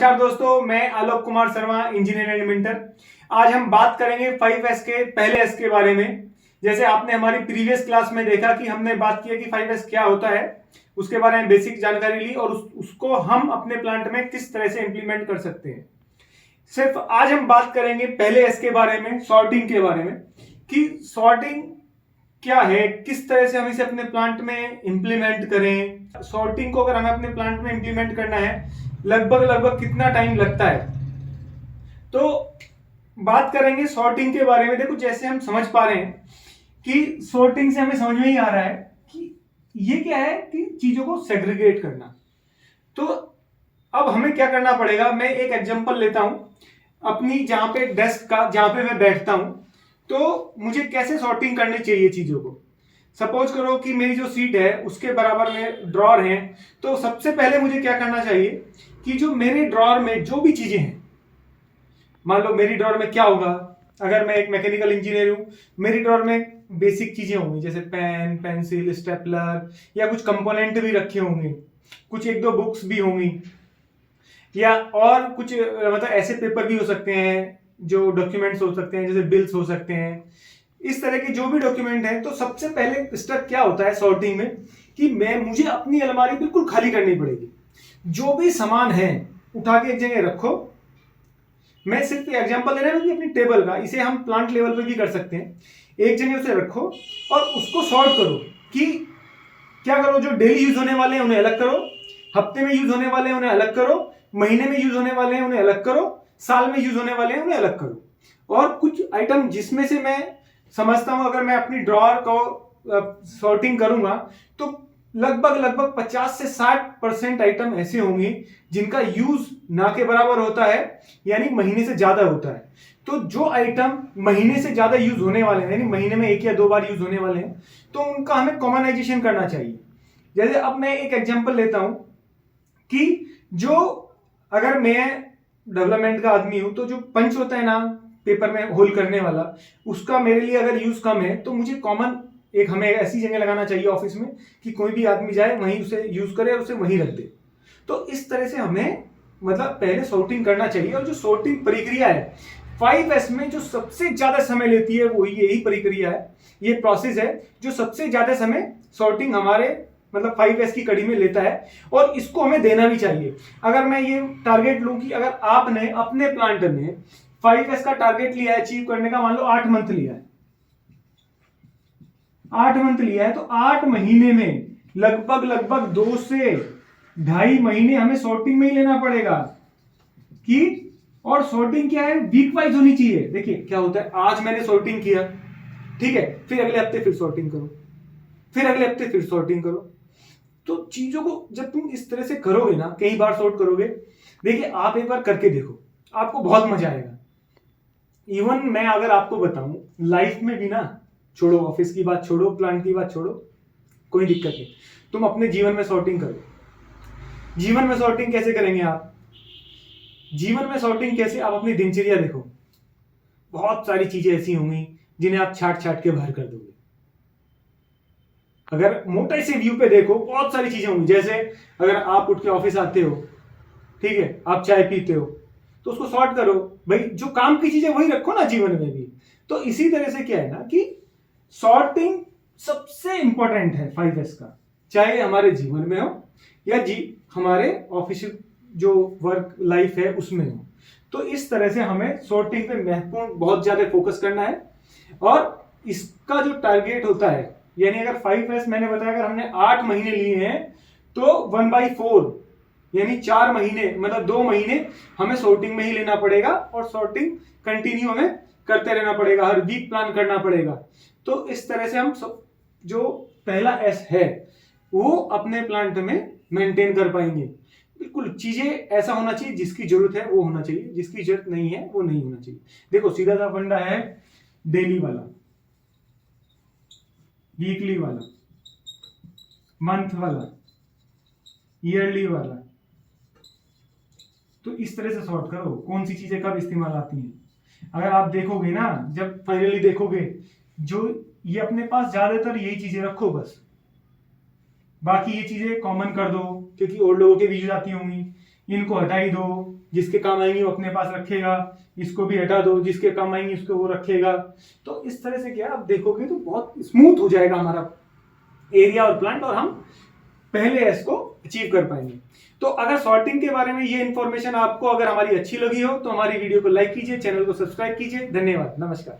नमस्कार दोस्तों, मैं Alok Kumar Sharma, engineer and mentor. आज हम बात करेंगे 5S के पहले एस के बारे में। जैसे आपने हमारी प्रीवियस क्लास में देखा कि हमने बात किया कि 5S क्या होता है, उसके बारे में बेसिक जानकारी ली और उसको हम अपने प्लांट में किस तरह से इंप्लीमेंट कर सकते हैं। सिर्फ आज हम बात करेंगे पहले एस के बारे में, सॉर्टिंग के बारे में, कि सॉर्टिंग क्या है, किस तरह से हम इसे अपने प्लांट में इंप्लीमेंट करें। सॉर्टिंग को अगर हमें अपने प्लांट में इंप्लीमेंट करना है, लगभग कितना टाइम लगता है। तो बात करेंगे सॉर्टिंग के बारे में। देखो, जैसे हम समझ पा रहे हैं कि सॉर्टिंग से हमें समझ में ही आ रहा है कि ये क्या है, कि चीजों को सेग्रीगेट करना। तो अब हमें क्या करना पड़ेगा, मैं एक एग्जांपल लेता हूं अपनी, जहां पे डेस्क का, जहां पे मैं बैठता हूं, तो मुझे कैसे सॉर्टिंग करनी चाहिए चीजों को। सपोज करो कि मेरी जो सीट है उसके बराबर में ड्रॉर है, तो सबसे पहले मुझे क्या करना चाहिए कि जो मेरे ड्रॉर में जो भी चीजें हैं, मान लो मेरी ड्रॉर में क्या होगा, अगर मैं एक मैकेनिकल इंजीनियर हूं, मेरी ड्रॉर में बेसिक चीजें होंगी, जैसे पेन, पेंसिल, स्टेपलर, या कुछ कंपोनेंट भी रखे होंगे, कुछ एक दो बुक्स भी होंगी, या और कुछ मतलब ऐसे पेपर भी हो सकते हैं, जो डॉक्यूमेंट्स हो सकते हैं, जैसे बिल्स हो सकते हैं, इस तरह के जो भी डॉक्यूमेंट है। तो सबसे पहले स्टेप क्या होता है सॉर्टिंग में, कि मुझे अपनी अलमारी बिल्कुल खाली करनी पड़ेगी। जो भी सामान है उठा के एक जगह रखो। मैं सिर्फ एग्जांपल दे रहा हूं कि अपनी टेबल का, इसे हम प्लांट लेवल पे भी कर सकते हैं। एक जगह उसे रखो और उसको सॉर्ट करो कि क्या करो, जो डेली यूज होने वाले हैं उन्हें अलग करो, हफ्ते में यूज होने वाले हैं उन्हें अलग करो, महीने में यूज होने वाले हैं उन्हें अलग करो, साल में यूज होने वाले हैं उन्हें अलग करो। और कुछ आइटम जिसमें से मैं समझता हूं अगर मैं अपनी ड्रॉअर को सॉर्टिंग करूंगा, तो लगभग 50 से 60% आइटम ऐसे होंगे जिनका यूज ना के बराबर होता है, यानी महीने से ज्यादा होता है। तो जो आइटम महीने से ज्यादा यूज होने वाले हैं, यानी महीने में एक या दो बार यूज होने वाले हैं, तो उनका हमें कॉमनाइजेशन करना चाहिए। जैसे अब मैं एक एग्जांपल लेता हूं कि जो, अगर मैं डेवलपमेंट का आदमी हूं, तो जो पंच होता है ना पेपर में होल करने वाला, उसका मेरे लिए अगर यूज कम है, तो मुझे कॉमन एक हमें ऐसी जगह लगाना चाहिए ऑफिस में कि कोई भी आदमी जाए वहीं उसे यूज करे और उसे वहीं रख दे। तो इस तरह से हमें मतलब पहले सॉर्टिंग करना चाहिए। और जो सॉर्टिंग प्रक्रिया है 5S में जो सबसे ज्यादा समय लेती है, वो यही प्रक्रिया है, ये प्रोसेस है जो सबसे ज्यादा समय सॉर्टिंग हमारे मतलब 5S की कड़ी में लेता है। और इसको हमें देना भी चाहिए। अगर मैं ये टारगेट लूं कि अगर आपने अपने प्लांट में 5S का टारगेट लिया है अचीव करने का, मान लो 8 मंथ लिया है, 8 मंथ लिया है, तो 8 महीने में लगभग 2 से 2.5 महीने हमें सॉर्टिंग में ही लेना पड़ेगा। कि और सॉर्टिंग क्या है, वीक वाइज होनी चाहिए। देखिए क्या होता है, आज मैंने सॉर्टिंग किया, ठीक है, फिर अगले हफ्ते फिर सॉर्टिंग करो, फिर अगले हफ्ते फिर सॉर्टिंग करो। तो चीजों को जब तुम इस तरह से करोगे ना, कई बार सॉर्ट करोगे, देखिए आप एक बार करके देखो, आपको बहुत मजा आएगा। इवन मैं अगर आपको बताऊं, लाइफ में भी ना, छोड़ो ऑफिस की बात, छोड़ो प्लांट की बात, छोड़ो, कोई दिक्कत नहीं, तुम अपने जीवन में सॉर्टिंग करो। जीवन में सॉर्टिंग कैसे करेंगे आप, जीवन में सॉर्टिंग कैसे, आप अपनी दिनचर्या देखो, बहुत सारी चीजें ऐसी होंगी जिन्हें आप छाट छाट के बाहर कर दोगे। अगर मोटे से व्यू पे देखो, बहुत सारी चीजें होंगी। जैसे अगर आप उठ के ऑफिस आते हो, ठीक है, आप चाय पीते हो, तो उसको सॉर्ट करो भाई, जो काम की चीजें वही रखो ना जीवन में भी। तो इसी तरह से क्या है ना कि सॉर्टिंग सबसे इंपॉर्टेंट है 5S का, चाहे हमारे जीवन में हो या हमारे ऑफिस जो वर्क लाइफ है उसमें हो। तो इस तरह से हमें सॉर्टिंग पे महत्वपूर्ण बहुत ज्यादा फोकस करना है। और इसका जो टारगेट होता है, यानी अगर 5S मैंने बताया अगर हमने 8 महीने लिए हैं, तो 1/4 यानी 4 महीने, मतलब 2 महीने हमें सॉर्टिंग में ही लेना पड़ेगा। और सॉर्टिंग कंटिन्यू हमें करते रहना पड़ेगा, हर वीक प्लान करना पड़ेगा। तो इस तरह से हम जो पहला S है वो अपने प्लांट में मेंटेन कर पाएंगे। बिल्कुल चीजें ऐसा होना चाहिए, जिसकी जरूरत है वो होना चाहिए, जिसकी जरूरत नहीं है वो नहीं होना चाहिए। देखो सीधा सा फंडा है, डेली वाला, वीकली वाला, मंथ वाला, ईयरली वाला। तो इस तरह से सॉर्ट करो कौन सी चीजें कब इस्तेमाल आती हैं। अगर आप देखोगे ना, जब फाइनली देखोगे, जो ये अपने पास ज्यादातर यही चीजें रखो बस, बाकी ये चीजें कॉमन कर दो, क्योंकि और लोगों के भी यूज आती होंगी, इनको हटा ही दो। जिसके काम आएंगी वो अपने पास रखेगा, इसको भी हटा दो, जिसके काम आएंगी उसको वो रखेगा। तो इस तरह से क्या आप देखोगे तो बहुत स्मूथ हो जाएगा हमारा एरिया और प्लांट, और हम पहले एस को अचीव कर पाएंगे। तो अगर सॉर्टिंग के बारे में ये इन्फॉर्मेशन आपको अगर हमारी अच्छी लगी हो तो हमारी वीडियो को लाइक कीजिए, चैनल को सब्सक्राइब कीजिए। धन्यवाद, नमस्कार।